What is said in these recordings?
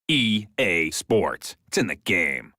EA Sports. It's in the game.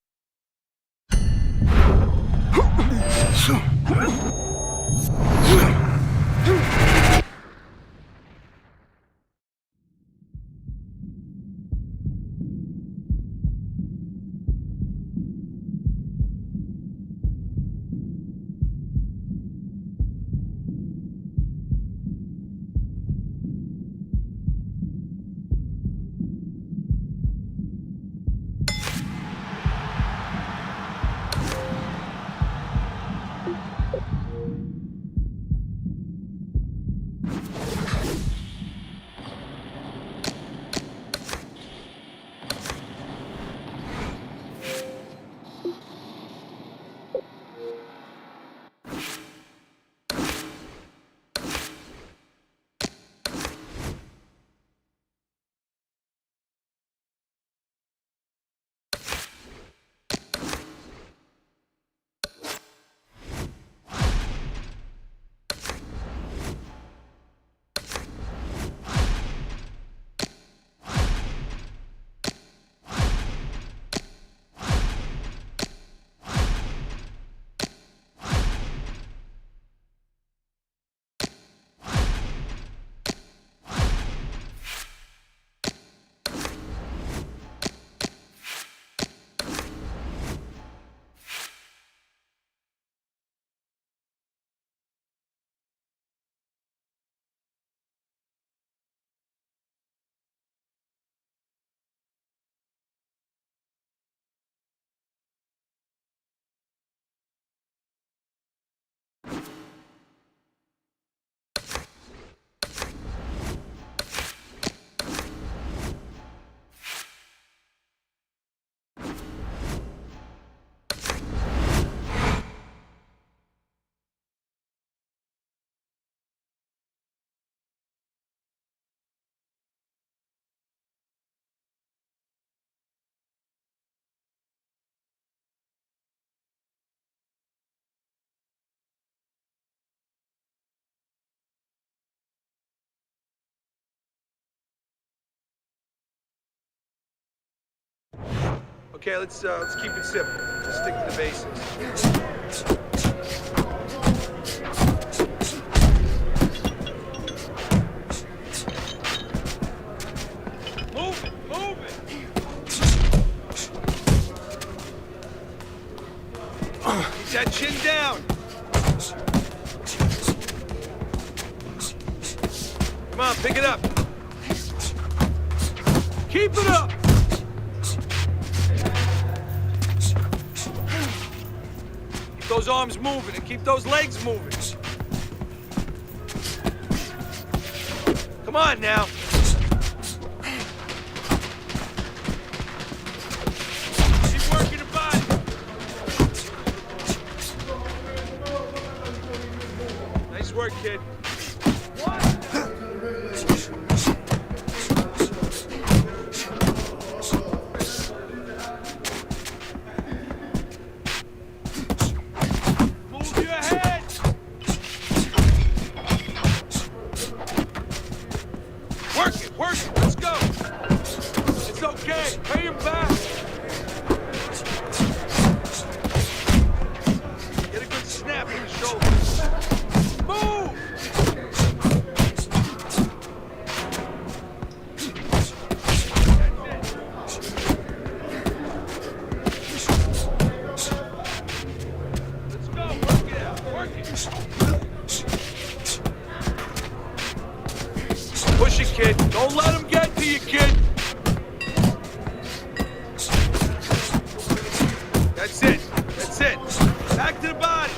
Okay, let's keep it simple. Let's stick to the basics. Move it, move it. Keep that chin down. Come on, pick it up. Keep it up. Keep those arms moving and keep those legs moving. Come on now. Keep working the body. Nice work, kid. Move your head. Work it, work it. Let's go. It's okay. Pay him back. Get a good snap in the shoulder. Move! Let's go. Work it out. Work it. Push it, kid. Don't let him get to you, kid. That's it. That's it. Back to the body.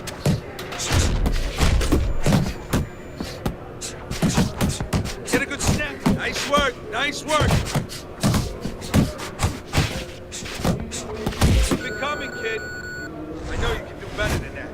Get a good snap. Nice work. Nice work. Keep it coming, kid. I know you can do better than that.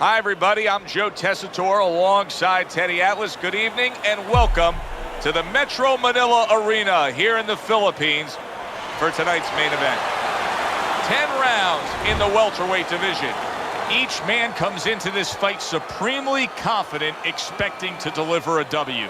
Hi, everybody. I'm Joe Tessitore alongside Teddy Atlas. Good evening and welcome to the Metro Manila Arena here in the Philippines for tonight's main event. 10 rounds in the welterweight division. Each man comes into this fight supremely confident, expecting to deliver a W.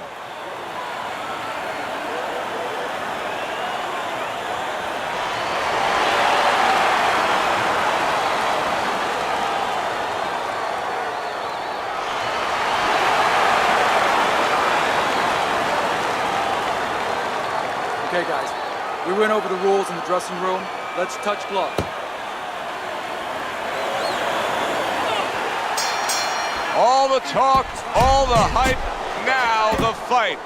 Okay, guys, we went over the rules in the dressing room. Let's touch gloves. All the talk, all the hype, now the fight.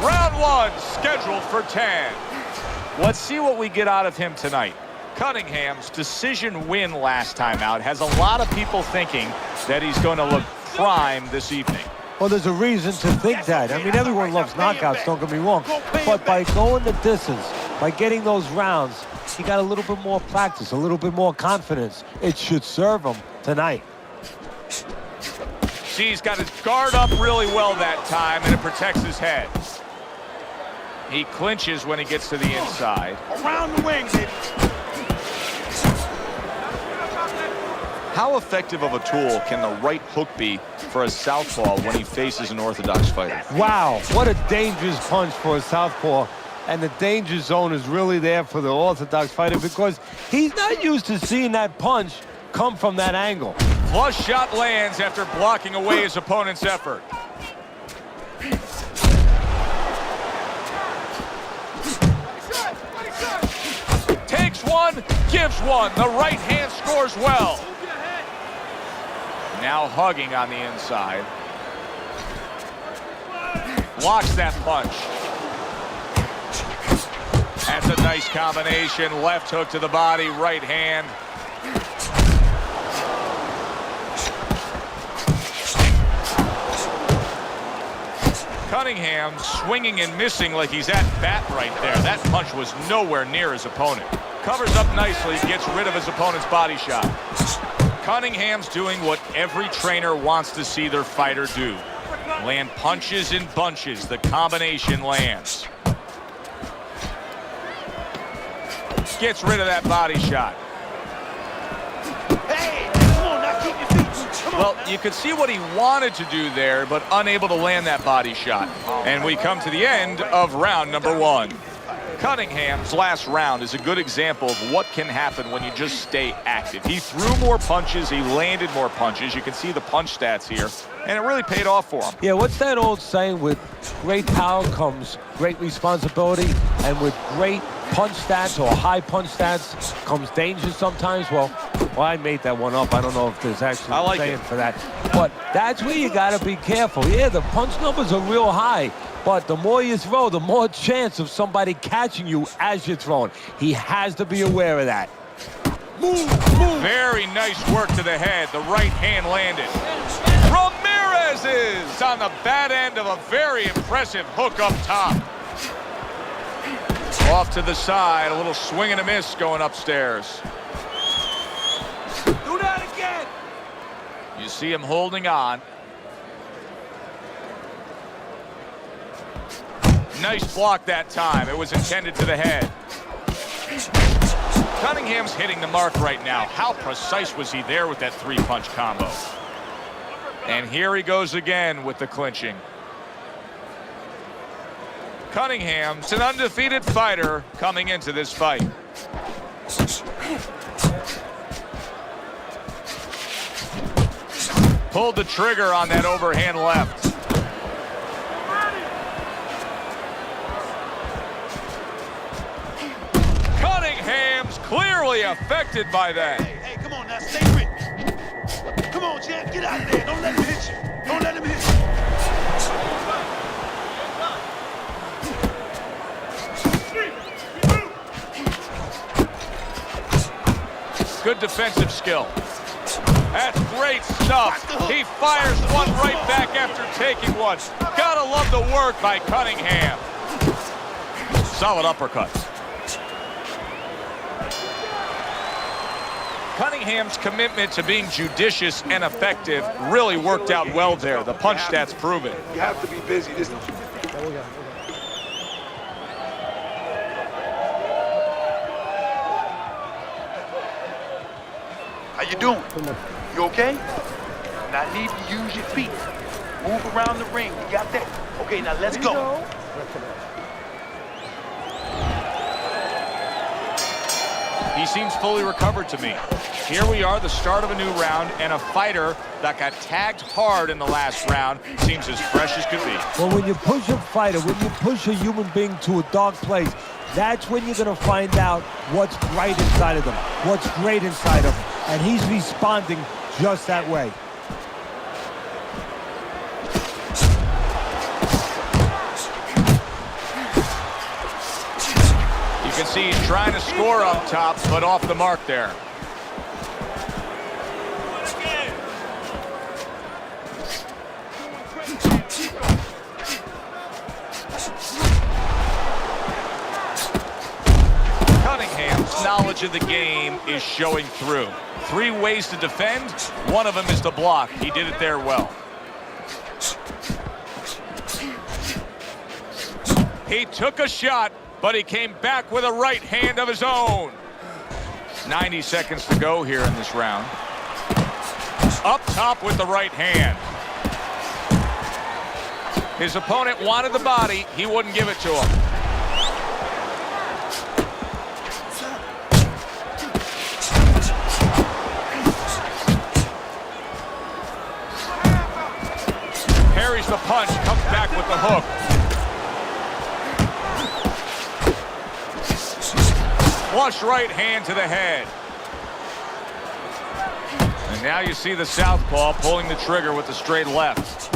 Round one, scheduled for 10. Let's see what we get out of him tonight. Cunningham's decision win last time out has a lot of people thinking that he's going to look prime this evening. Well, there's a reason to think that. I mean, everyone loves knockouts, don't get me wrong. But by going the distance, by getting those rounds, he got a little bit more practice, a little bit more confidence. It should serve him tonight. See, he's got his guard up really well that time, and it protects his head. He clinches when he gets to the inside. Around the wings, baby. How effective of a tool can the right hook be for a southpaw when he faces an orthodox fighter? Wow, what a dangerous punch for a southpaw. And the danger zone is really there for the orthodox fighter because he's not used to seeing that punch come from that angle. Flush shot lands after blocking away his opponent's effort. Takes one, gives one. The right hand scores well. Now hugging on the inside. Blocks that punch. That's a nice combination. Left hook to the body, right hand. Cunningham swinging and missing like he's at bat right there. That punch was nowhere near his opponent. Covers up nicely, gets rid of his opponent's body shot. Cunningham's doing what every trainer wants to see their fighter do. Land punches in bunches. The combination lands. Gets rid of that body shot. Hey, come on, now keep your feet. Come on. Well, you could see what he wanted to do there, but unable to land that body shot. And we come to the end of round number one. Cunningham's last round is a good example of what can happen when you just stay active. He threw more punches, he landed more punches. You can see the punch stats here, and it really paid off for him. Yeah, what's that old saying? With great power comes great responsibility, and with great punch stats or high punch stats comes danger sometimes. Well, I made that one up. I don't know if there's actually a saying for that. But that's where you got to be careful. Yeah, the punch numbers are real high. But the more you throw, the more chance of somebody catching you as you're throwing. He has to be aware of that. Move. Very nice work to the head. The right hand landed. Ramirez is on the bad end of a very impressive hook up top. Off to the side, a little swing and a miss going upstairs. Do that again. You see him holding on. Nice block that time. It was intended to the head. Cunningham's hitting the mark right now. How precise was he there with that three-punch combo? And here he goes again with the clinching. Cunningham's an undefeated fighter coming into this fight. Pulled the trigger on that overhand left. Cunningham's clearly affected by that. Hey, come on now, stay with. Come on, champ, get out of there. Don't let him hit you. Don't let him hit you. Good defensive skill. That's great stuff. He fires one right back after taking one. Gotta love the work by Cunningham. Solid uppercuts. Cunningham's commitment to being judicious and effective really worked out well there. The punch stats prove it. You have to be busy. How you doing? You okay? Now I need to use your feet. Move around the ring. You got that? Okay, now let's go. He seems fully recovered to me. Here we are, the start of a new round, and a fighter that got tagged hard in the last round seems as fresh as could be. Well, when you push a fighter, when you push a human being to a dark place, that's when you're going to find out what's right inside of them, what's great inside of them. And he's responding just that way. You can see he's trying to score up top, but off the mark there. Cunningham's knowledge of the game is showing through. 3 ways to defend. One of them is to block. He did it there well. He took a shot, but he came back with a right hand of his own. 90 seconds to go here in this round. Up top with the right hand. His opponent wanted the body. He wouldn't give it to him. Parries the punch, comes back with the hook. Flush right hand to the head. And now you see the southpaw pulling the trigger with the straight left.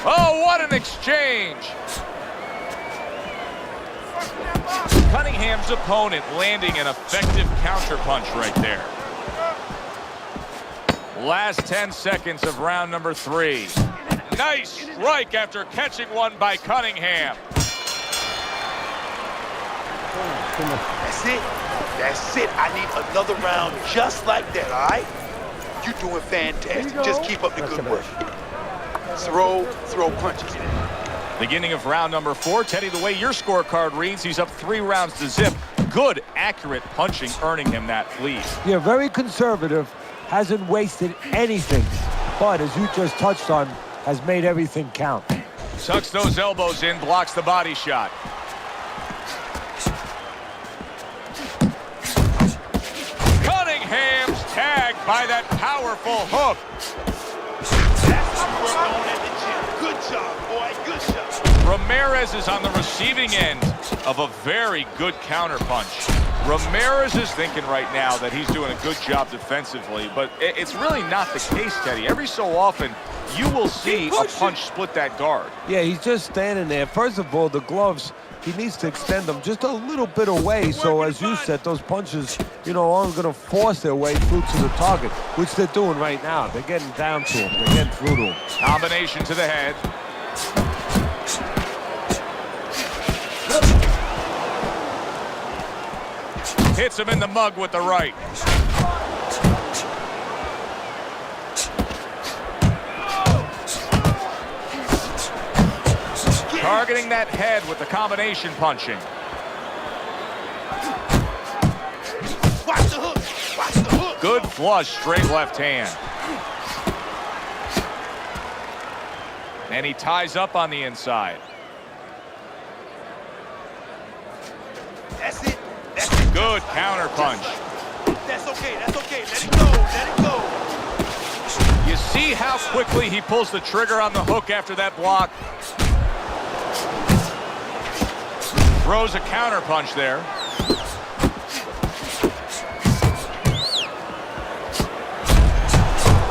Oh, what an exchange! Cunningham's opponent landing an effective counterpunch right there. Last 10 seconds of round number 3. Nice strike after catching one by Cunningham. That's it. That's it. I need another round just like that, all right? You're doing fantastic. Just keep up the good work. Throw punches. Beginning of round number 4. Teddy, the way your scorecard reads, he's up 3 rounds to zip. Good, accurate punching, earning him that lead. Yeah, very conservative, hasn't wasted anything, but as you just touched on, has made everything count. Tucks those elbows in, blocks the body shot. Cunningham's tagged by that powerful hook. That's what we're on at the gym. Good job, boy. Good job. Ramirez is on the receiving end of a very good counterpunch. Ramirez is thinking right now that he's doing a good job defensively, but it's really not the case, Teddy. Every so often, you will see a punch split that guard. Yeah, he's just standing there. First of all, the gloves, he needs to extend them just a little bit away. So as you said, those punches, aren't going to force their way through to the target, which they're doing right now. They're getting down to him. They're getting through to him. Combination to the head. Hits him in the mug with the right. Targeting that head with the combination punching. Watch the hook. Watch the hook. Good flush, straight left hand. And he ties up on the inside. That's it. That's it. Good counter punch. That's okay. That's okay. Let it go. Let it go. You see how quickly he pulls the trigger on the hook after that block? Throws a counter punch there.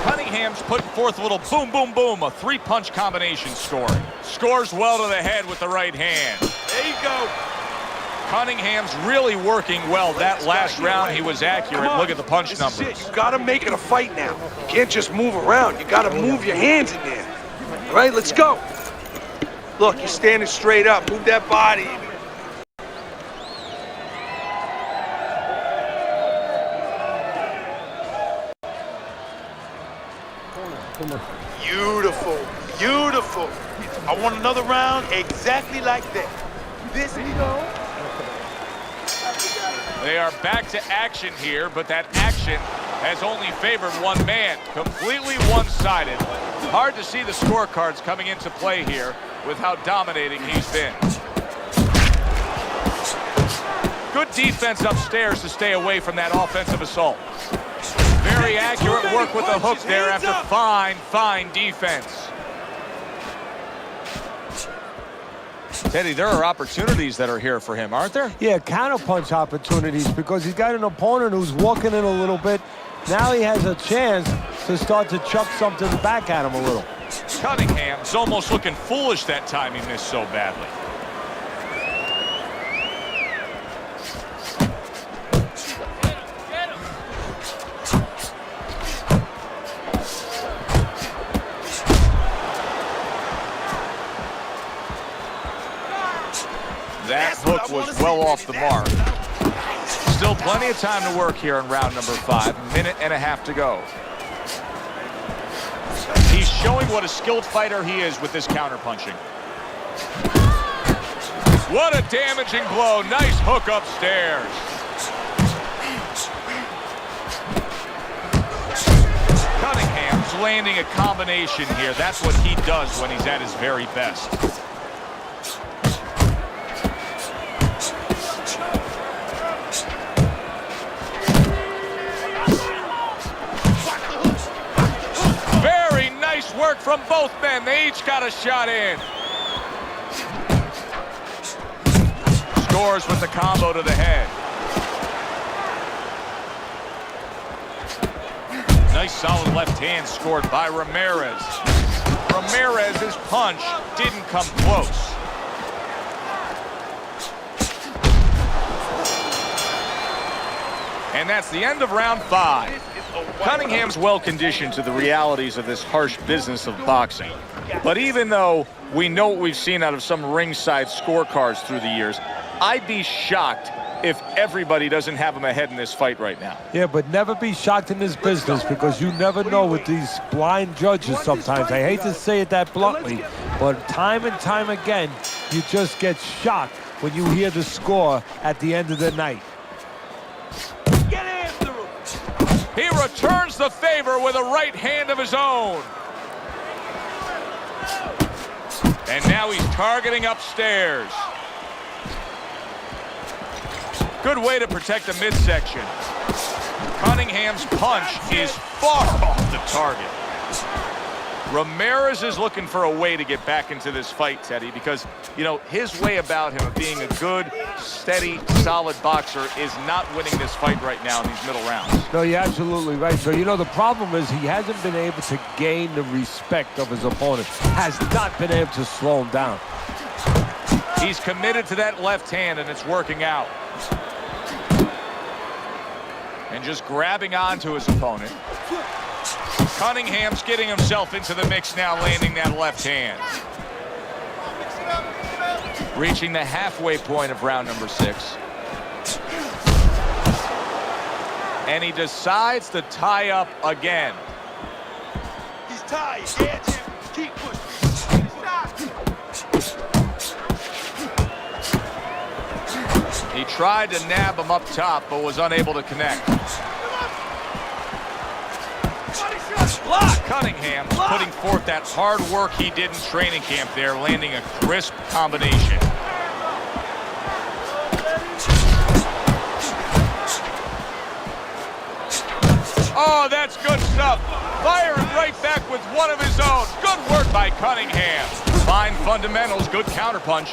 Cunningham's putting forth a little boom, boom, boom, a 3-punch combination scoring. Scores well to the head with the right hand. There you go. Cunningham's really working well. That last round, he was accurate. Look at the punch numbers. You gotta make it a fight now. You can't just move around. You gotta move your hands in there. All right, let's go. Look, you're standing straight up. Move that body. Beautiful, beautiful. I want another round exactly like that. This. They are back to action here, but that action has only favored one man. Completely one-sided. Hard to see the scorecards coming into play here with how dominating he's been. Good defense upstairs to stay away from that offensive assault. Very accurate work with the hook there after fine defense. Teddy, there are opportunities that are here for him, aren't there? Yeah, counterpunch opportunities because he's got an opponent who's walking in a little bit. Now he has a chance to start to chuck something back at him a little. Cunningham's almost looking foolish that time he missed so badly.꯫ That hook was well off the mark. Still plenty of time to work here in round number 5. Minute and a half to go. He's showing what a skilled fighter he is with this counterpunching. What a damaging blow. Nice hook upstairs. Cunningham's landing a combination here. That's what he does when he's at his very best. Work from both men. They each got a shot in. Scores with the combo to the head. Nice solid left hand scored by Ramirez. Ramirez's punch didn't come close. And that's the end of round 5. Cunningham's well-conditioned to the realities of this harsh business of boxing. But even though we know what we've seen out of some ringside scorecards through the years, I'd be shocked if everybody doesn't have him ahead in this fight right now. Yeah, but never be shocked in this business because you never know with these blind judges sometimes. I hate to say it that bluntly, but time and time again, you just get shocked when you hear the score at the end of the night. He returns the favor with a right hand of his own. And now he's targeting upstairs. Good way to protect the midsection. Cunningham's punch is far off the target. Ramirez is looking for a way to get back into this fight, Teddy, because, you know, his way about him of being a good, steady, solid boxer is not winning this fight right now in these middle rounds. No, you're absolutely right. So, you know, the problem is he hasn't been able to gain the respect of his opponent. Has not been able to slow him down. He's committed to that left hand, and it's working out. And just grabbing onto his opponent. Cunningham's getting himself into the mix now, landing that left hand. Reaching the halfway point of round number 6. And he decides to tie up again. He's tied. Yeah, Jim. Keep pushing. He tried to nab him up top, but was unable to connect. Cunningham putting forth that hard work he did in training camp there, landing a crisp combination. Oh, that's good stuff. Firing right back with one of his own. Good work by Cunningham. Fine fundamentals, good counterpunch.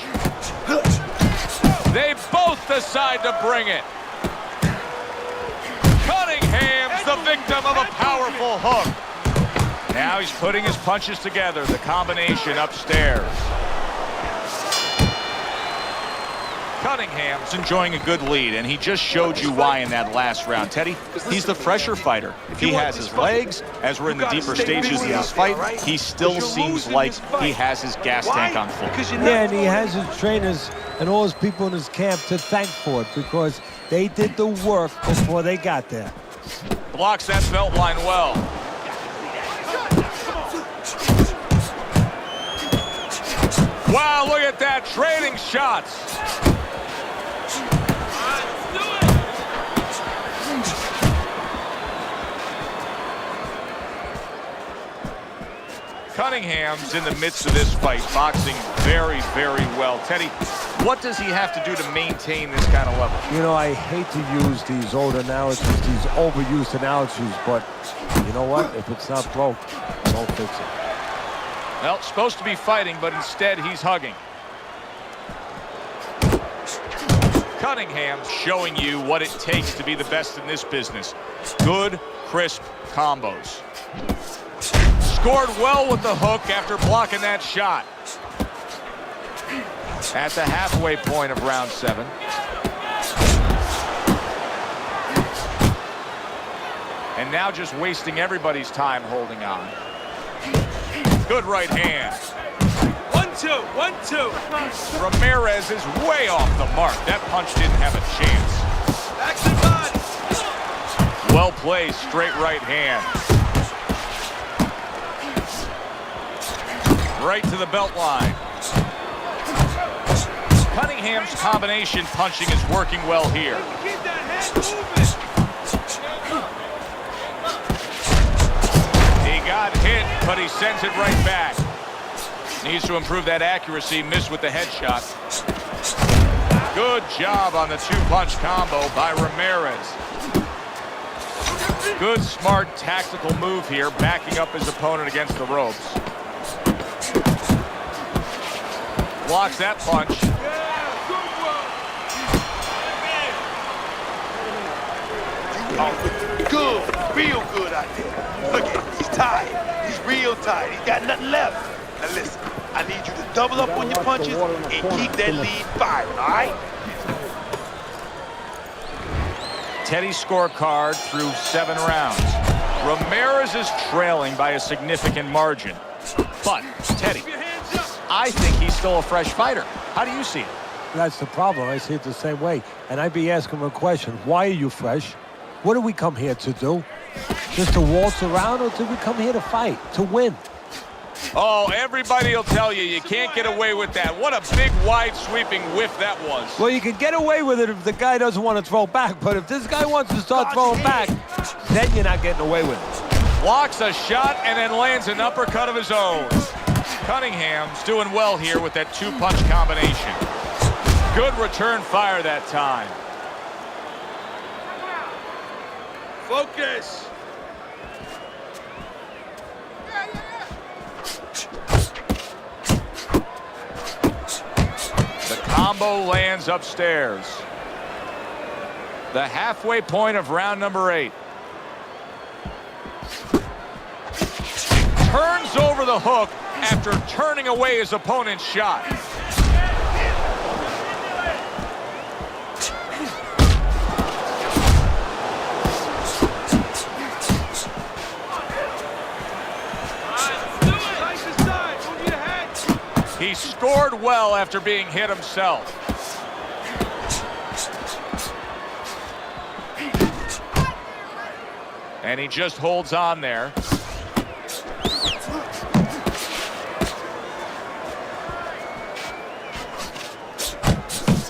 They both decide to bring it. Cunningham's the victim of a powerful hook. Now he's putting his punches together, the combination upstairs. Cunningham's enjoying a good lead, and he just showed you why in that last round. Teddy, he's the fresher fighter. He has his legs. As we're in the deeper stages of this fight, he still seems like he has his gas tank on full. Yeah, and he has his trainers and all his people in his camp to thank for it because they did the work before they got there. Blocks that belt line well. Wow, look at that, trading shots. Cunningham's in the midst of this fight, boxing very, very well. Teddy, what does he have to do to maintain this kind of level? You know, I hate to use these old analogies, these overused analogies, but you know what? If it's not broke, don't fix it. Well, supposed to be fighting, but instead he's hugging. Cunningham showing you what it takes to be the best in this business. Good, crisp combos. Scored well with the hook after blocking that shot. At the halfway point of round 7. And now just wasting everybody's time holding on. Good right hand. 1-2, 1-2. Ramirez is way off the mark. That punch didn't have a chance. Back to body. Well played, straight right hand. Right to the belt line. Cunningham's combination punching is working well here. Keep that head moving. He got hit, but he sends it right back. Needs to improve that accuracy. Missed with the headshot. Good job on the 2-punch combo by Ramirez. Good, smart, tactical move here, backing up his opponent against the ropes. Blocks that punch. Good, real good out there. Look at him, he's tired. He's real tired. He's got nothing left. Now listen, I need you to double up on your punches and keep that lead firing, all right? Teddy's scorecard through 7 rounds. Ramirez is trailing by a significant margin. But, Teddy, I think he's still a fresh fighter. How do you see it? That's the problem. I see it the same way. And I'd be asking him a question. Why are you fresh? What do we come here to do? Just to waltz around, or did we come here to fight, to win? Oh, everybody will tell you, you can't get away with that. What a big, wide, sweeping whiff that was. Well, you can get away with it if the guy doesn't want to throw back. But if this guy wants to start throwing back, then you're not getting away with it. Blocks a shot and then lands an uppercut of his own. Cunningham's doing well here with that 2-punch combination. Good return fire that time. Focus. The combo lands upstairs. The halfway point of round number 8. Turns over the hook after turning away his opponent's shot. He scored well after being hit himself. And he just holds on there.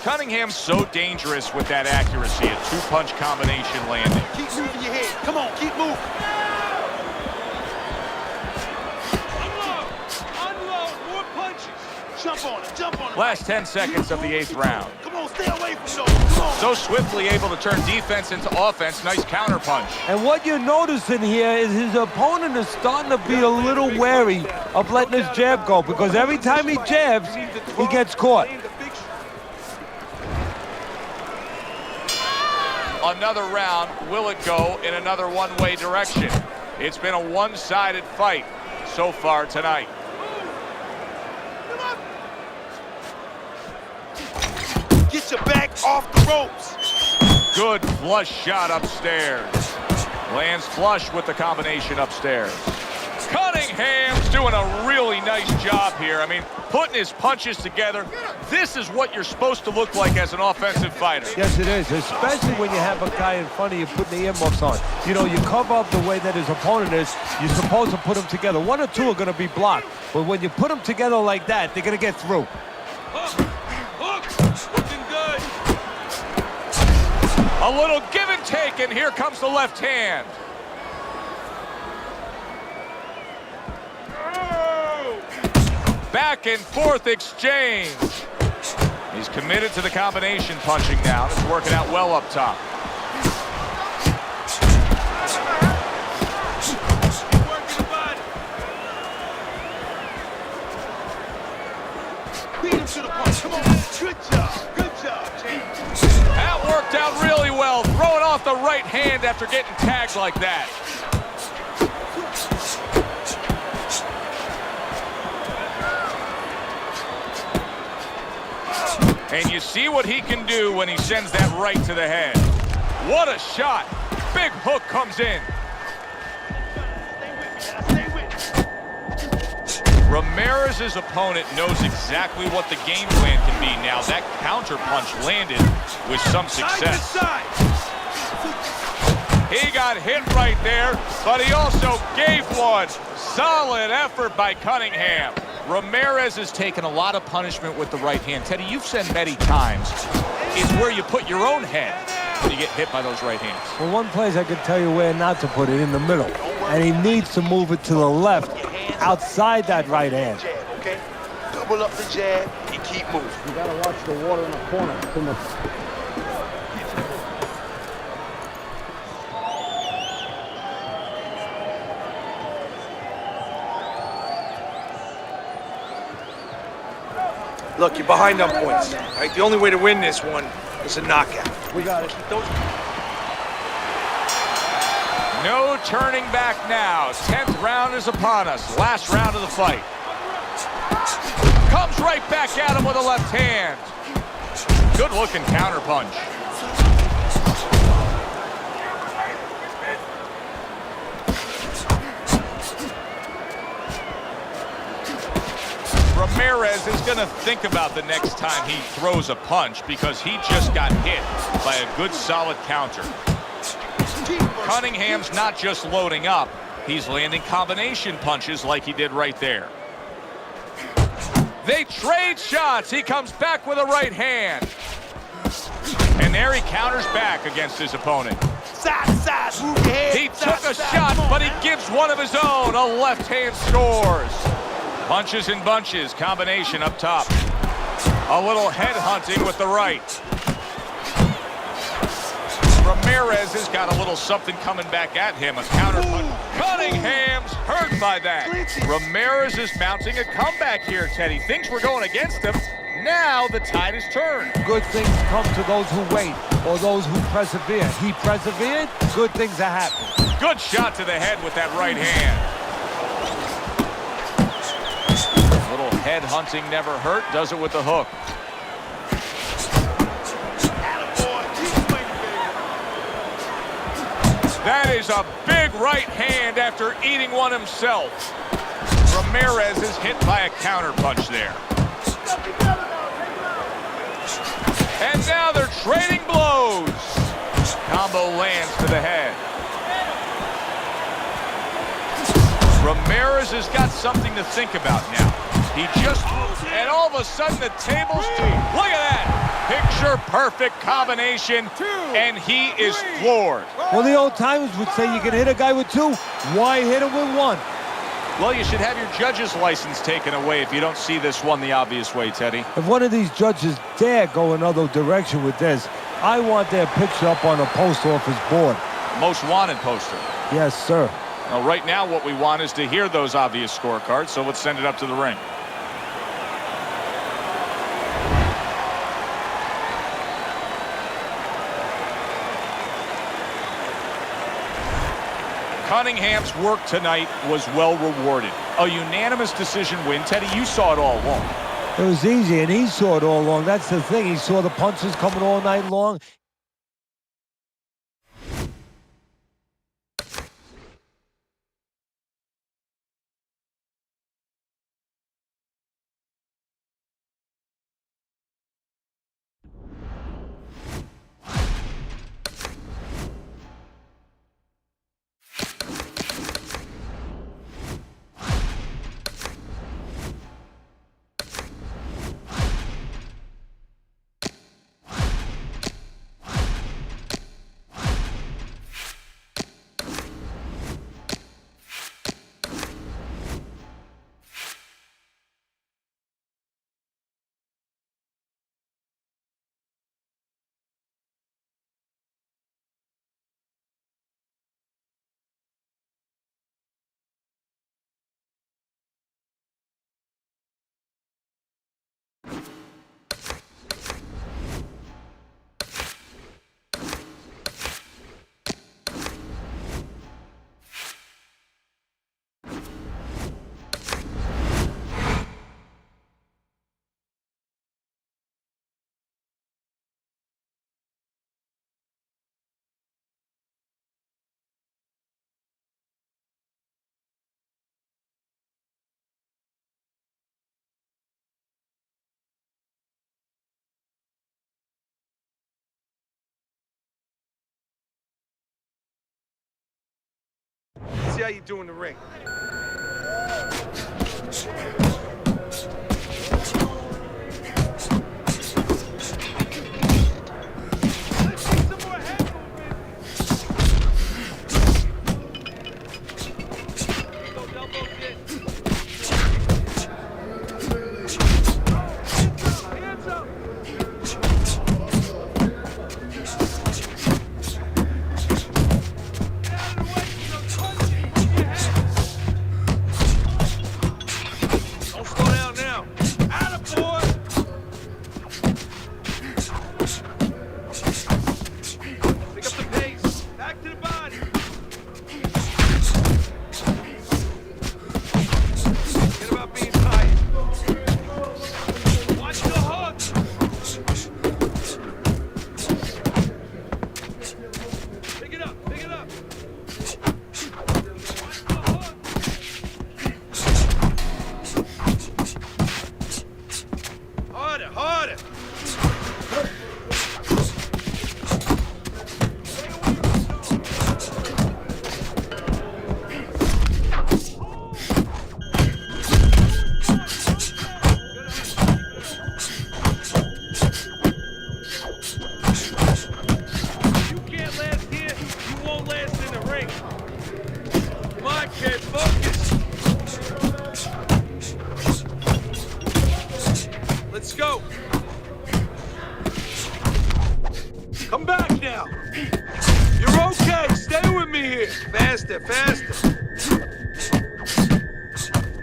Cunningham's so dangerous with that accuracy, a 2-punch combination landing. Keep moving your head. Come on, keep moving. Unload, more punches. Jump on it, jump on it. Last 10 seconds of the 8th round. Come on, stay away from those. Come on. So swiftly able to turn defense into offense. Nice counter punch. And what you're noticing here is his opponent is starting to be a little wary of letting his jab go, because every time he jabs, he gets caught. Another round, will it go in another one-way direction? It's been a one-sided fight so far tonight. Get your back off the ropes. Good flush shot upstairs. Lands flush with the combination upstairs. Cunningham's doing a really nice job here. I mean, putting his punches together. This is what you're supposed to look like as an offensive fighter. Yes, it is, especially when you have a guy in front of you putting the earmuffs on. You know, you cover up the way that his opponent is. You're supposed to put them together. One or two are going to be blocked. But when you put them together like that, they're going to get through. Looking good. A little give and take, and here comes the left hand. Back and forth exchange. He's committed to the combination punching now. It's working out well up top. Beat him to the punch. Come on. Good job, James. That worked out really well. Throwing off the right hand after getting tagged like that. And you see what he can do when he sends that right to the head. What a shot. Big hook comes in. Stay with me. Ramirez's opponent knows exactly what the game plan can be now. That counter punch landed with some success. Side to side. He got hit right there, but he also gave one. Solid effort by Cunningham. Ramirez has taken a lot of punishment with the right hand. Teddy, you've said many times, it's where you put your own head when you get hit by those right hands. Well, one place I can tell you where not to put it, in the middle. And he needs to move it to the left, outside that right hand. Jab, okay? Double up the jab and keep moving. You gotta watch the water in the corner. Too much. Look, you're behind on points. Right? The only way to win this one is a knockout. We got it. No turning back now. 10th round is upon us. Last round of the fight. Comes right back at him with a left hand. Good looking counter punch. Ramirez is going to think about the next time he throws a punch because he just got hit by a good solid counter. Cunningham's not just loading up, he's landing combination punches like he did right there. They trade shots. He comes back with a right hand. And there he counters back against his opponent. Side, move your head. He took a shot, but he gives one of his own. A left hand scores. Punches and bunches, combination up top. A little head hunting with the right. Ramirez has got a little something coming back at him, a counter punch. Cunningham's hurt by that. Ramirez is mounting a comeback here, Teddy. Things were going against him. Now the tide is turned. Good things come to those who wait, or those who persevere. He persevered, good things are happening. Good shot to the head with that right hand. Little head hunting never hurt, does it with the hook. That is a big right hand after eating one himself. Ramirez is hit by a counter punch there. And now they're trading blows. Combo lands to the head. Ramirez has got something to think about now. He just, and all of a sudden the tables, look at that. Picture perfect combination, and he is floored. Well, the old timers would say you can hit a guy with two. Why hit him with one? Well, you should have your judge's license taken away if you don't see this one the obvious way, Teddy. If one of these judges dare go another direction with this, I want their picture up on a post office board. Most wanted poster. Yes, sir. Now, right now, what we want is to hear those obvious scorecards, so let's send it up to the ring. Cunningham's work tonight was well rewarded. A unanimous decision win. Teddy, you saw it all along. It was easy, and he saw it all along. That's the thing. He saw the punches coming all night long. Let's see how you do in the ring. Let's go. Come back now. You're okay. Stay with me here. Faster, faster.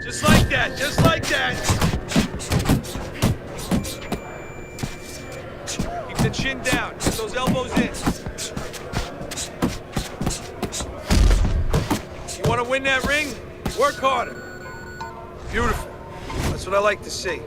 Just like that, just like that. Keep the chin down. Get those elbows in. You want to win that ring? Work harder. Beautiful. That's what I like to see.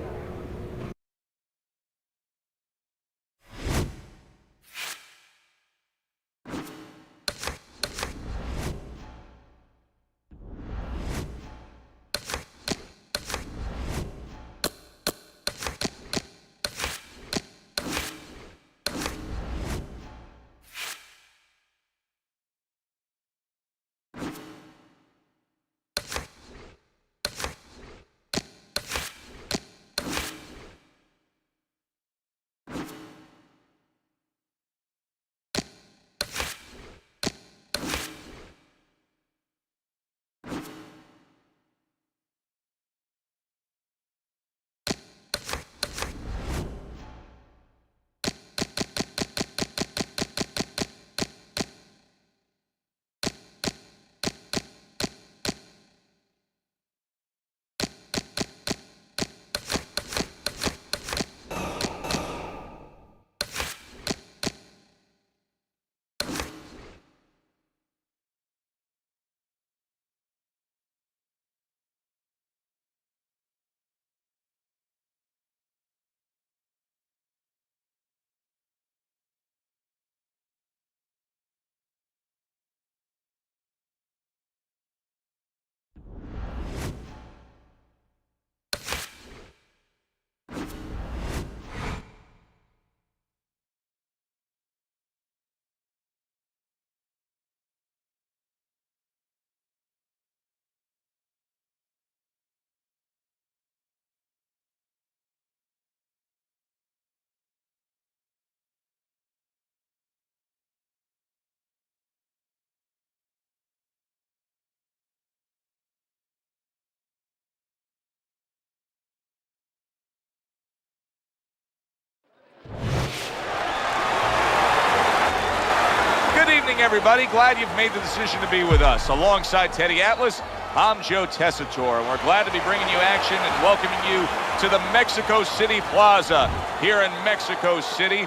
Everybody, glad you've made the decision to be with us. Alongside Teddy Atlas, I'm Joe Tessitore, and we're glad to be bringing you action and welcoming you to the Mexico City Plaza here in Mexico City.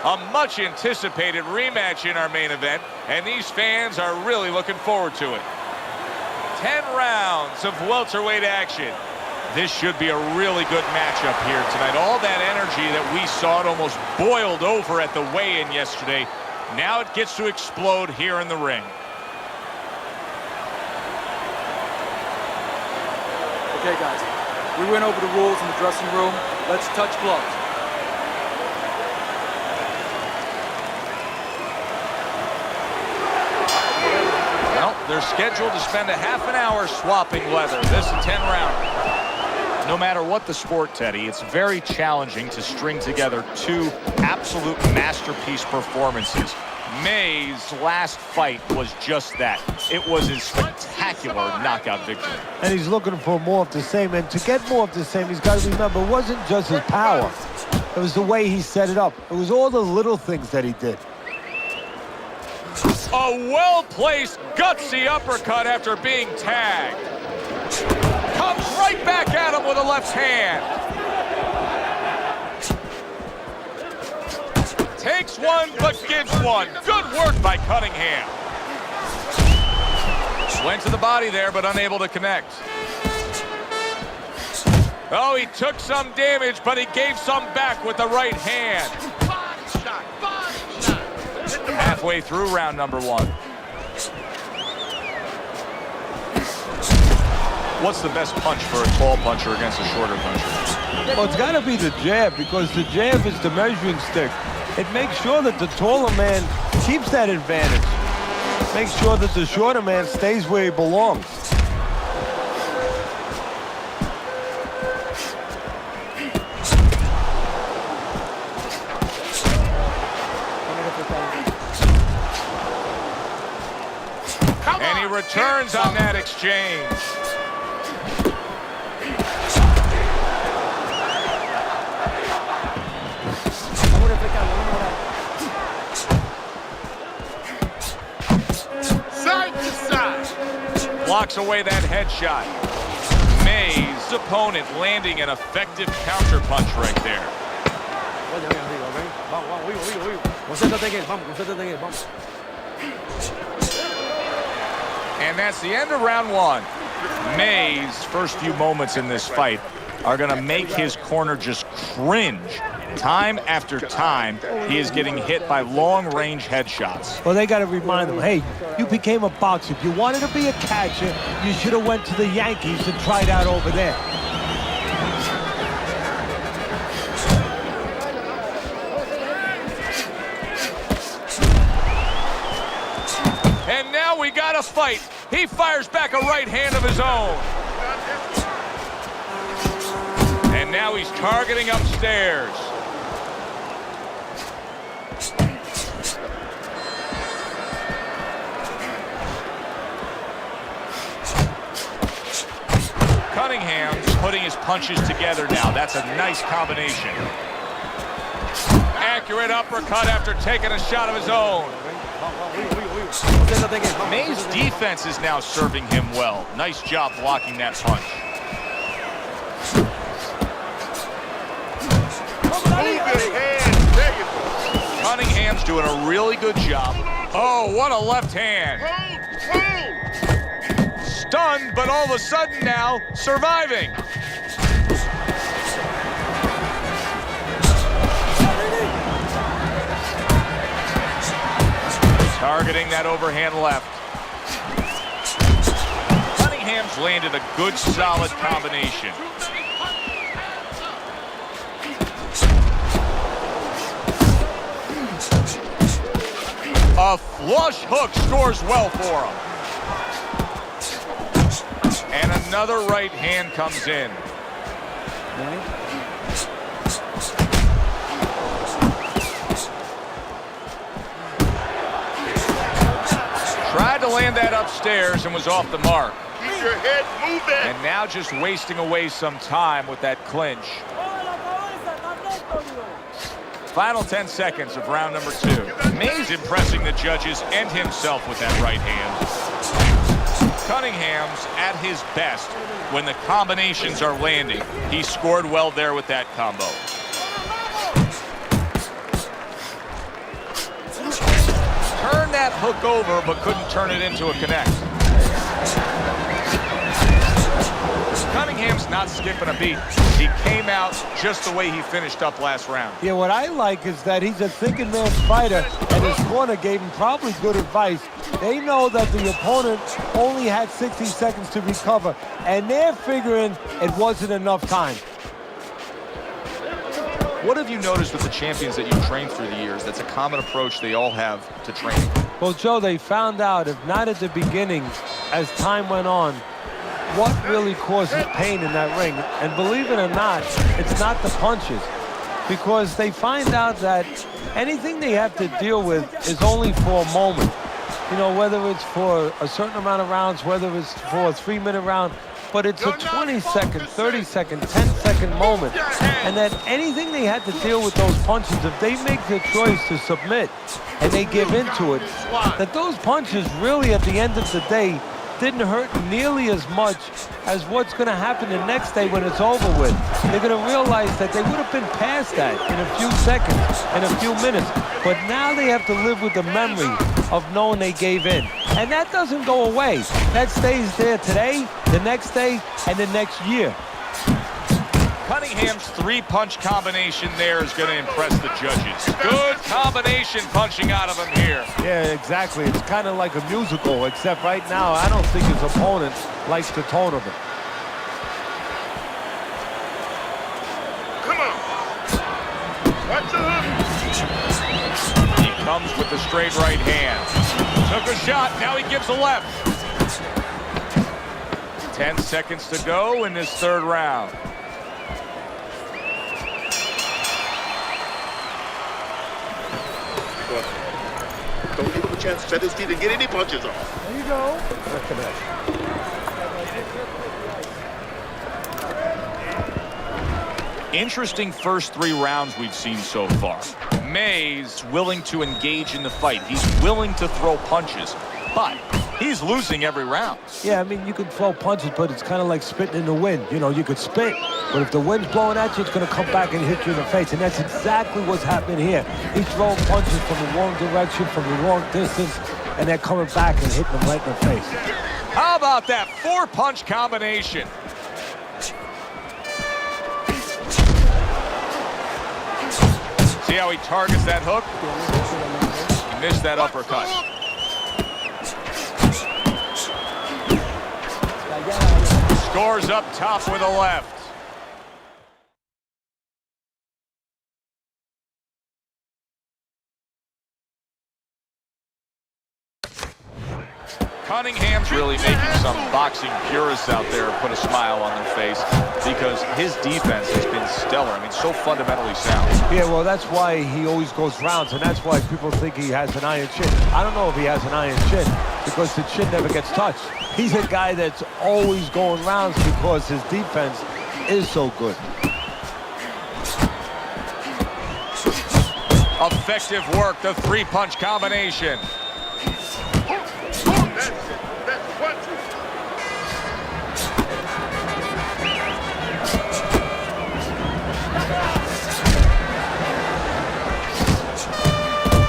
A much anticipated rematch in our main event, and these fans are really looking forward to it. 10 rounds of welterweight action. This should be a really good matchup here tonight. All that energy that we saw, it almost boiled over at the weigh-in yesterday. Now it gets to explode here in the ring. Okay, guys. We went over the rules in the dressing room. Let's touch gloves. Well, They're scheduled to spend a half an hour swapping leather. This is a 10-rounder. No matter what the sport, Teddy, it's very challenging to string together two absolute masterpiece performances. May's last fight was just that. It was a spectacular knockout victory. And he's looking for more of the same. And to get more of the same, he's got to remember, it wasn't just his power. It was the way he set it up. It was all the little things that he did. A well-placed, gutsy uppercut after being tagged. Comes right back at him with a left hand. Takes one, but gives one. Good work by Cunningham. Went to the body there, but unable to connect. Oh, he took some damage, but he gave some back with the right hand. Halfway through round number one. What's the best punch for a tall puncher against a shorter puncher? Well, it's got to be the jab, because the jab is the measuring stick. It makes sure that the taller man keeps that advantage. Makes sure that the shorter man stays where he belongs. And he returns on that exchange. Blocks away that headshot. May's opponent landing an effective counterpunch right there. And that's the end of round one. May's first few moments in this fight are going to make his corner just cringe. Time after time, he is getting hit by long-range headshots. Well, they got to remind him, hey, you became a boxer. If you wanted to be a catcher, you should have went to the Yankees and tried out over there. And now we got a fight. He fires back a right hand of his own. And now he's targeting upstairs. Cunningham's putting his punches together now. That's a nice combination. Accurate uppercut after taking a shot of his own. May's defense is now serving him well. Nice job blocking that punch. Cunningham's doing a really good job. Oh, what a left hand. Stunned, but all of a sudden now surviving. Targeting that overhand left. Cunningham's landed a good, solid combination. A flush hook scores well for him. And another right hand comes in. Tried to land that upstairs and was off the mark. Keep your head moving. And now just wasting away some time with that clinch. Final 10 seconds of round number two. May's impressing the judges and himself with that right hand. Cunningham's at his best when the combinations are landing. He scored well there with that combo. Turned that hook over, but couldn't turn it into a connect. Cunningham's not skipping a beat. He came out just the way he finished up last round. Yeah, what I like is that he's a thinking man's fighter, and his corner gave him probably good advice. They know that the opponent only had 60 seconds to recover, and they're figuring it wasn't enough time. What have you noticed with the champions that you've trained through the years that's a common approach they all have to training? Well, Joe, they found out, if not at the beginning, as time went on, what really causes pain in that ring. And believe it or not, it's not the punches. Because they find out that anything they have to deal with is only for a moment. You know, whether it's for a certain amount of rounds, whether it's for a 3-minute round, but it's a 20-second, 30-second, 10-second moment. And that anything they had to deal with those punches, if they make the choice to submit and they give into it, that those punches really at the end of the day didn't hurt nearly as much as what's going to happen the next day when it's over with. They're going to realize that they would have been past that in a few seconds, in a few minutes. But now they have to live with the memory of knowing they gave in. And that doesn't go away. That stays there today, the next day, and the next year. Cunningham's 3-punch combination there is going to impress the judges. Good combination punching out of him here. Yeah, exactly. It's kind of like a musical, except right now I don't think his opponent likes the tone of it. Come on. Watch the hook. He comes with the straight right hand. Took a shot, now he gives a left. 10 seconds to go in this 3rd round. Don't give him a chance to set his feet and get any punches off. There you go. Look at that. Interesting first 3 rounds we've seen so far. May's willing to engage in the fight. He's willing to throw punches, but he's losing every round. Yeah, I mean, you can throw punches, but it's kind of like spitting in the wind. You know, you could spit, but if the wind's blowing at you, it's going to come back and hit you in the face. And that's exactly what's happening here. He's throwing punches from the wrong direction, from the wrong distance, and they're coming back and hitting him right in the face. How about that 4-punch combination? See how he targets that hook? He missed that uppercut. Scores up top with a left. Cunningham's really making some boxing purists out there put a smile on their face because his defense has been stellar. I mean, so fundamentally sound. Yeah, well, that's why he always goes rounds, and that's why people think he has an iron chin. I don't know if he has an iron chin because the chin never gets touched. He's a guy that's always going rounds because his defense is so good. Effective work, the 3-punch combination.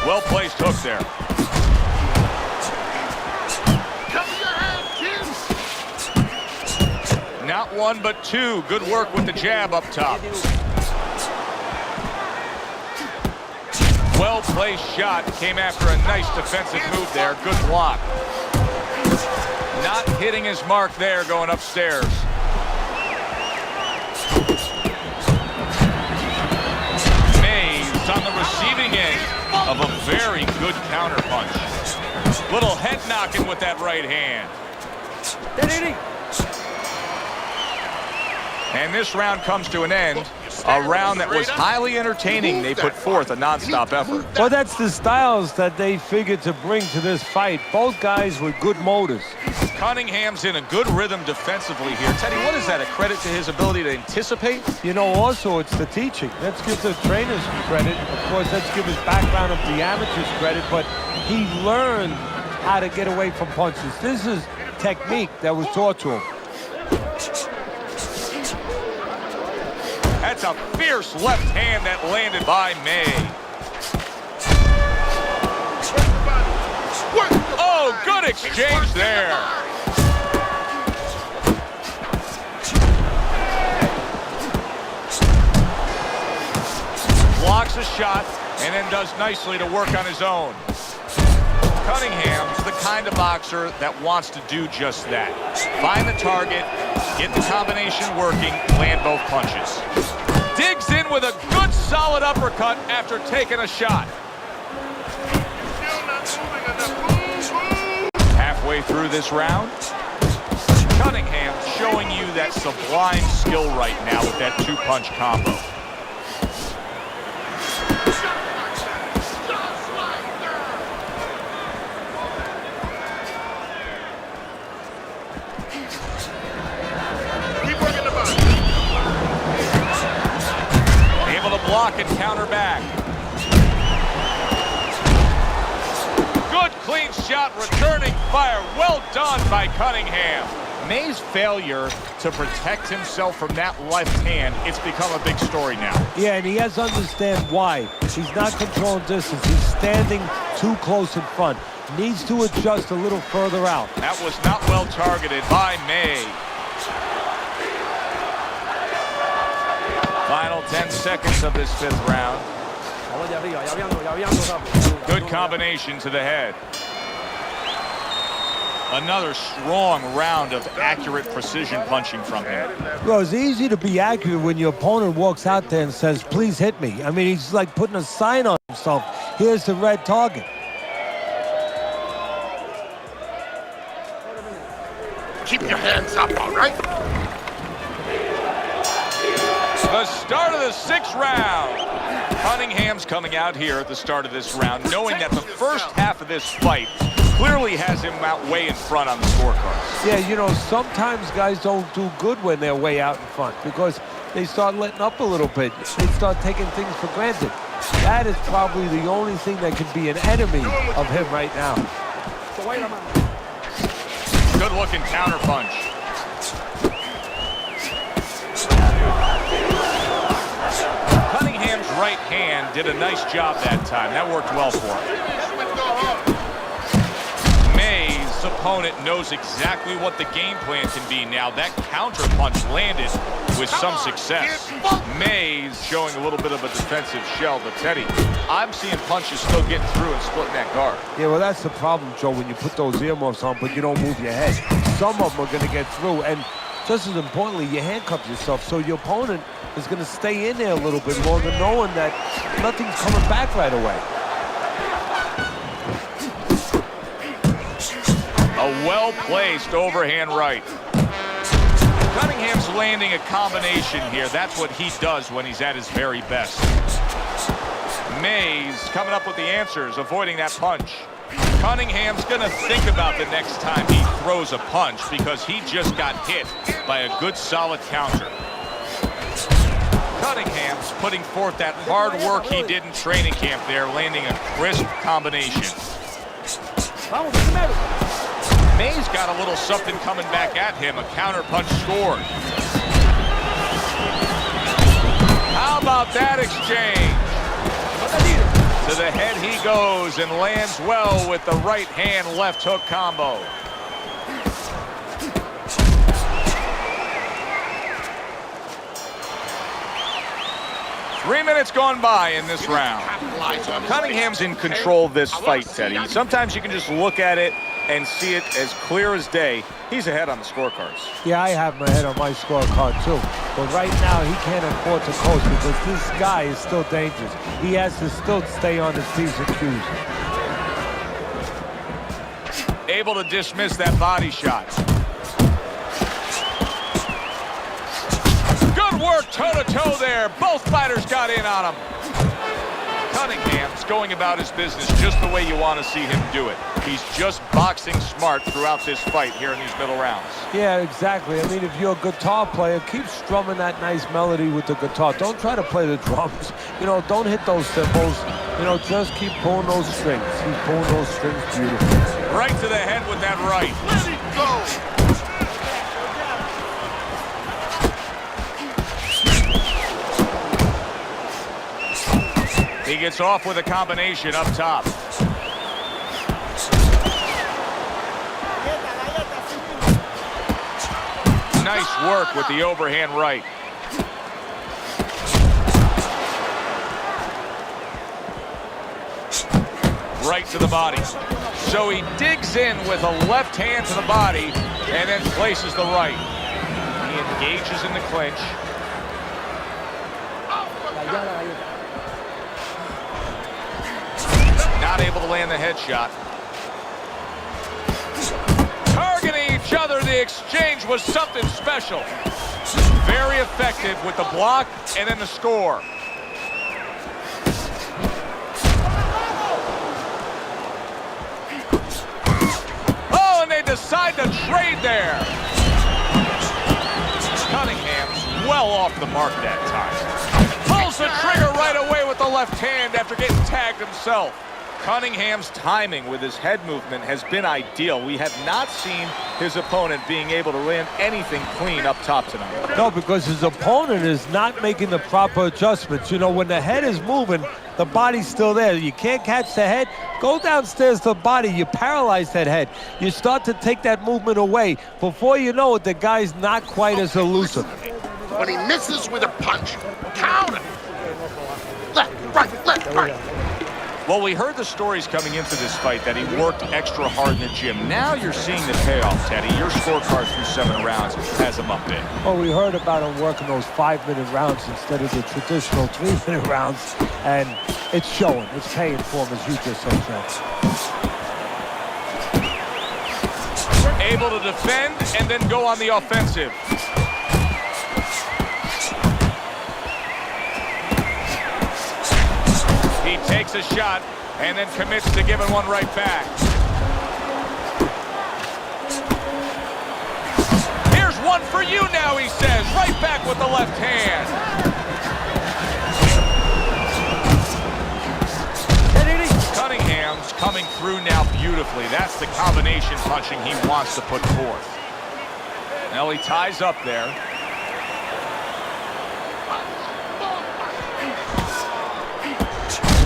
Well-placed hook there. Cover your head, kids. Not 1, but 2. Good work with the jab up top. Well-placed shot. Came after a nice defensive move there. Good block. Not hitting his mark there going upstairs. Mays on the receiving end of a very good counter punch. Little head knocking with that right hand. And this round comes to an end. A round that was highly entertaining. They put forth a non-stop effort. Well, that's the styles that they figured to bring to this fight. Both guys with good motors. Cunningham's in a good rhythm defensively here. Teddy, what is that, a credit to his ability to anticipate? You know, also, it's the teaching. Let's give the trainers credit. Of course, let's give his background of the amateurs credit, but he learned how to get away from punches. This is technique that was taught to him. That's a fierce left hand that landed by May. Oh, good exchange there. Blocks a shot and then does nicely to work on his own. Cunningham's the kind of boxer that wants to do just that. Find the target, get the combination working, land both punches. Digs in with a good solid uppercut after taking a shot. Still not moving enough. through this round. Cunningham showing you that sublime skill right now with that two-punch combo. Able to block and counter back. Good clean shot, returning fire. Well done by Cunningham. May's failure to protect himself from that left hand, it's become a big story now. Yeah, and he has to understand why. He's not controlling distance. He's standing too close in front. Needs to adjust a little further out. That was not well targeted by May. Final 10 seconds of this 5th round. Good combination to the head. Another strong round of accurate precision punching from him. Well, it's easy to be accurate when your opponent walks out there and says, please hit me. I mean, he's like putting a sign on himself. Here's the red target. Keep your hands up, all right? The start of the 6th round. Cunningham's coming out here at the start of this round, knowing that the first half of this fight clearly has him out way in front on the scorecards. Yeah, you know, sometimes guys don't do good when they're way out in front because they start letting up a little bit. They start taking things for granted. That is probably the only thing that can be an enemy of him right now. Good looking counter punch. Cunningham's right hand did a nice job that time. That worked well for him. May's opponent knows exactly what the game plan can be now. That counter punch landed with some success. May's showing a little bit of a defensive shell, but Teddy, I'm seeing punches still getting through and splitting that guard. Yeah, well, that's the problem, Joe, when you put those earmuffs on, but you don't move your head. Some of them are going to get through, and just as importantly, you handcuff yourself, so your opponent is going to stay in there a little bit longer, knowing that nothing's coming back right away. A well-placed overhand right. Cunningham's landing a combination here. That's what he does when he's at his very best. May's coming up with the answers, avoiding that punch. Cunningham's going to think about the next time he throws a punch because he just got hit by a good, solid counter. Cunningham's putting forth that hard work he did in training camp there, landing a crisp combination. May's got a little something coming back at him. A counter punch scored. How about that exchange? To the head he goes and lands well with the right hand left hook combo. Three minutes gone by in this round. Cunningham's in control of this fight, Teddy. Sometimes you can just look at it and see it as clear as day. He's ahead on the scorecards. Yeah, I have my head on my scorecard too. But right now, he can't afford to coast because this guy is still dangerous. He has to still stay on his P's and Q's. Able to dismiss that body shot. Good work toe-to-toe there. Both fighters got in on him. Cunningham's going about his business just the way you want to see him do it. He's just boxing smart throughout this fight here in these middle rounds. Yeah, exactly. I mean, if you're a guitar player, keep strumming that nice melody with the guitar. Don't try to play the drums. You know, don't hit those cymbals. You know, just keep pulling those strings. Keep pulling those strings beautifully. Right to the head with that right. Let it go! He gets off with a combination up top. Nice work with the overhand right. Right to the body. So he digs in with a left hand to the body and then places the right. He engages in the clinch. Not able to land the headshot. exchange was something special. Very effective with the block and then the score. Oh, and they decide to trade there. Cunningham's well off the mark that time. Pulls the trigger right away with the left hand after getting tagged himself. Cunningham's timing with his head movement has been ideal. We have not seen his opponent being able to land anything clean up top tonight. No, because his opponent is not making the proper adjustments. You know, when the head is moving, the body's still there. You can't catch the head. Go downstairs to the body. You paralyze that head. You start to take that movement away. Before you know it, the guy's not quite as elusive. When he misses with a punch, counter. Left, right. Well, we heard the stories coming into this fight that he worked extra hard in the gym. Now you're seeing the payoff, Teddy. Your scorecard through 7 rounds has him up there. Well, we heard about him working those 5-minute rounds instead of the traditional 3-minute rounds, and it's showing. It's paying for him, as you just said, Jeff. Able to defend and then go on the offensive. He takes a shot and then commits to giving one right back. Here's one for you now, he says. Right back with the left hand. Cunningham's coming through now beautifully. That's the combination punching he wants to put forth. Now he ties up there.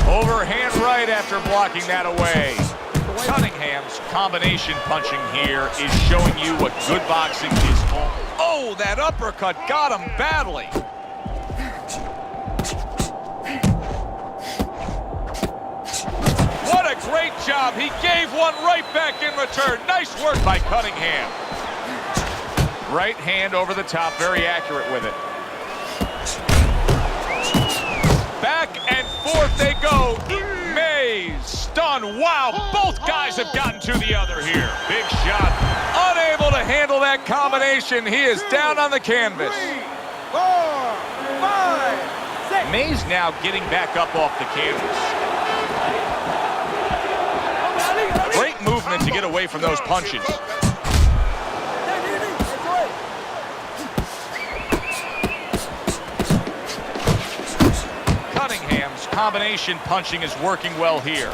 Overhand right after blocking that away. Cunningham's combination punching here is showing you what good boxing is all. Oh, that uppercut got him badly. What a great job. He gave one right back in return. Nice work by Cunningham. Right hand over the top, very accurate with it. Back and forth they go. Mays stunned. Wow, both guys have gotten to the other here. Big shot. Unable to handle that combination. He is down on the canvas. 3, 4, 5, 6. Mays now getting back up off the canvas. Great movement to get away from those punches. Cunningham's combination punching is working well here.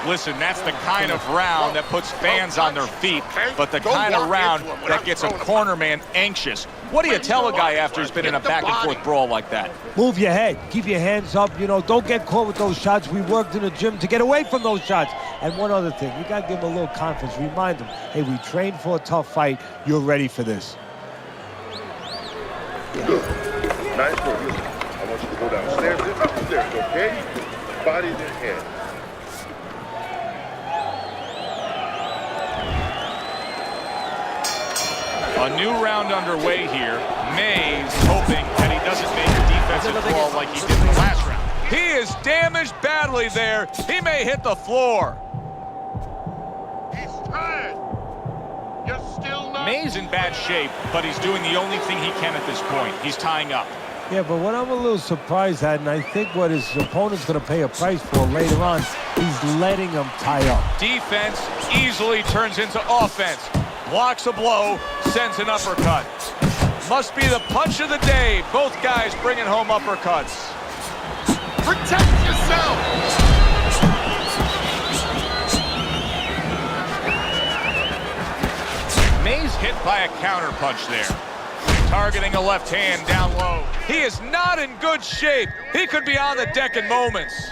Listen, that's the kind of round that puts fans on their feet, but the kind of round that gets a corner man anxious. What do you tell a guy after he's been in a back-and-forth brawl like that? Move your head. Keep your hands up. You know, don't get caught with those shots. We worked in the gym to get away from those shots. And one other thing, you got to give him a little confidence. Remind him, hey, we trained for a tough fight. You're ready for this. Good. Nice work. Listen, I want you to go downstairs and upstairs, okay? Body and head. A new round underway here. Mays hoping that he doesn't make a defensive call like he did in the last round. He is damaged badly there. He may hit the floor. He's tired. You're still not. Mays in bad shape, but he's doing the only thing he can at this point. He's tying up. Yeah, but what I'm a little surprised at, and I think what his opponent's going to pay a price for later on, he's letting him tie up. Defense easily turns into offense. Blocks a blow, sends an uppercut. Must be the punch of the day. Both guys bringing home uppercuts. Protect yourself. Mays hit by a counter punch there. Targeting a left hand down low. He is not in good shape. He could be on the deck in moments.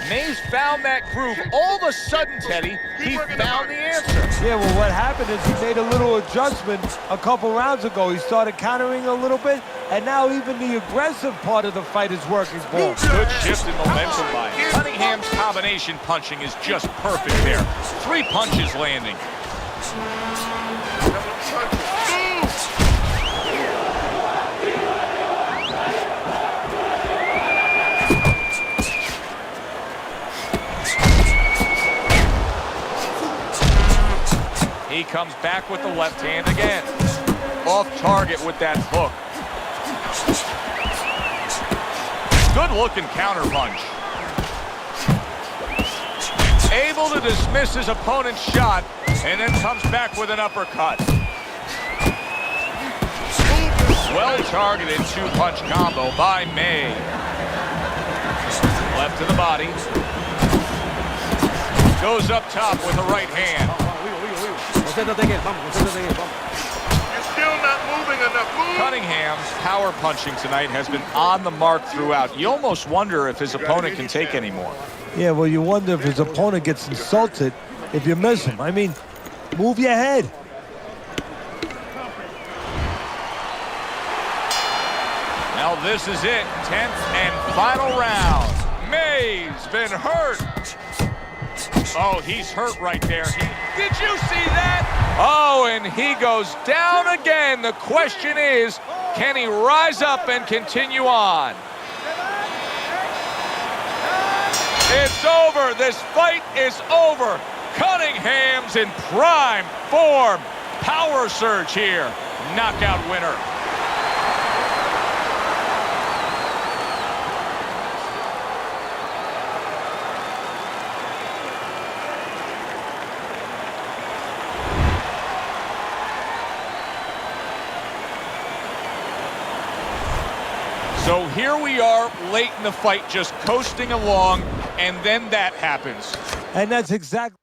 Mays found that groove. All of a sudden, Teddy, he found the answer. Yeah, well, what happened is he made a little adjustment a couple rounds ago. He started countering a little bit, and now even the aggressive part of the fight is working for him. Good shift in momentum by him. Cunningham's combination punching is just perfect there. 3 punches landing. He comes back with the left hand again. Off target with that hook. Good looking counter punch. Able to dismiss his opponent's shot and then comes back with an uppercut. Well targeted two-punch combo by May. Left to the body. Goes up top with the right hand. You're still not moving enough. Move. Cunningham's power punching tonight has been on the mark throughout. You almost wonder if his opponent can take any more. Yeah, well, you wonder if his opponent gets insulted if you miss him. I mean, move your head. Now this is it, 10th and final round. May's been hurt. Oh, he's hurt right there. Did you see that? Oh, and he goes down again. The question is, can he rise up and continue on? It's over. This fight is over. Cunningham's in prime form. Power surge here. Knockout winner. So here we are late in the fight, just coasting along, and then that happens. And that's exactly